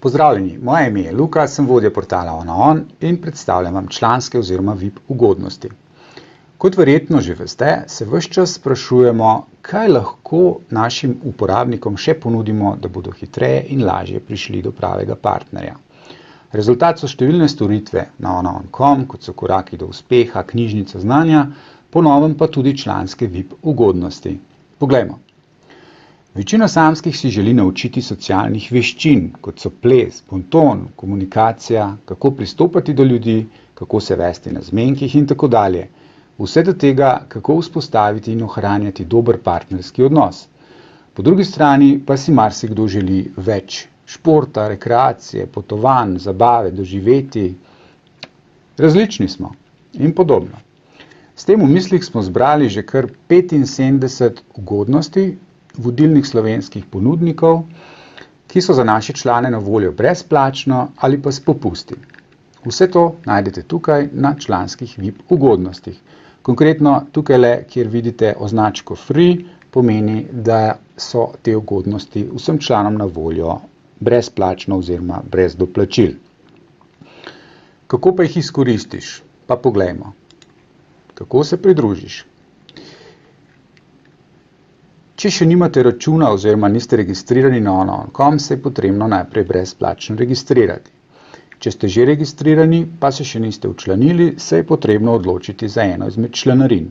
Pozdravljeni, moje ime je Luka, sem vodja portala OnaOn in predstavljam vam članske oziroma VIP ugodnosti. Kot verjetno že veste, se ves čas sprašujemo, kaj lahko našim uporabnikom še ponudimo, da bodo hitreje in lažje prišli do pravega partnerja. Rezultat so številne storitve na onaon.com, kot so koraki do uspeha, knjižnica znanja, po novem pa tudi članske VIP ugodnosti. Poglejmo. Večina samskih si želi naučiti socialnih veščin, kot so ples, bonton, komunikacija, kako pristopati do ljudi, kako se vesti na zmenkih in tako dalje. Vse do tega, kako vzpostaviti in ohranjati dober partnerski odnos. Po drugi strani pa si marsikdo želi več športa, rekreacije, potovanj, zabave, doživeti. Različni smo in podobno. S tem v mislih smo zbrali že kar 75 ugodnosti vodilnih slovenskih ponudnikov, ki so za naše člane na voljo brezplačno ali pa s popusti. Vse to najdete tukaj na članskih VIP ugodnostih. Konkretno tukajle, kjer vidite označko free, pomeni, da so te ugodnosti vsem članom na voljo brezplačno oziroma brez doplačil. Kako pa jih izkoristiš? Pa poglejmo. Kako se pridružiš? Če še nimate računa oziroma niste registrirani na onaon.com, se je potrebno najprej brezplačno registrirati. Če ste že registrirani, pa se še niste včlanili, se je potrebno odločiti za eno izmed članarin.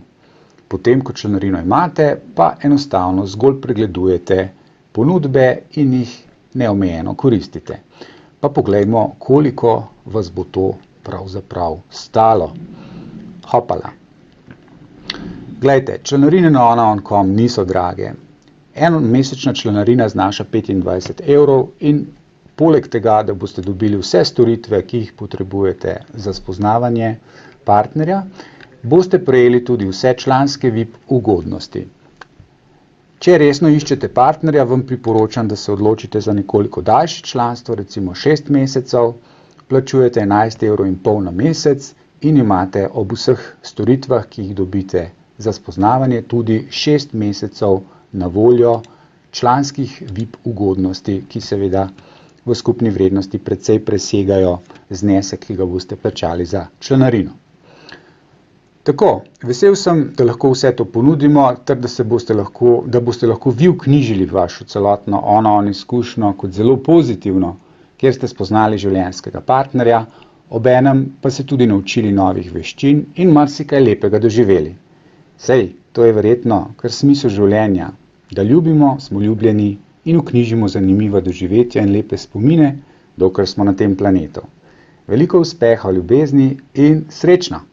Potem, ko članarino imate, pa enostavno zgolj pregledujete ponudbe in jih neomejeno koristite. Pa poglejmo, koliko vas bo to pravzaprav stalo. Hopala. Glejte, članarine na onaon.com niso drage. Mesečna članarina znaša 25 € in poleg tega, da boste dobili vse storitve, ki jih potrebujete za spoznavanje partnerja, boste prejeli tudi vse članske VIP ugodnosti. Če resno iščete partnerja, vam priporočam, da se odločite za nekoliko daljše članstvo, recimo 6 mesecev, plačujete 11,5 € na mesec in imate ob vseh storitvah, ki jih dobite za spoznavanje, tudi 6 mesecev na voljo članskih VIP ugodnosti, ki seveda v skupni vrednosti precej presegajo znesek, ki ga boste plačali za članarino. Tako, vesel sem, da lahko vse to ponudimo, ter da boste lahko vi vknjižili vašo celotno OnaOn izkušnjo kot zelo pozitivno, kjer ste spoznali življenjskega partnerja, obenem pa se tudi naučili novih veščin in marsikaj lepega doživeli. Sej, to je verjetno kar smisel življenja, da ljubimo, smo ljubljeni in vknjižimo zanimiva doživetja in lepe spomine, dokler smo na tem planetu. Veliko uspeha v ljubezni in srečno!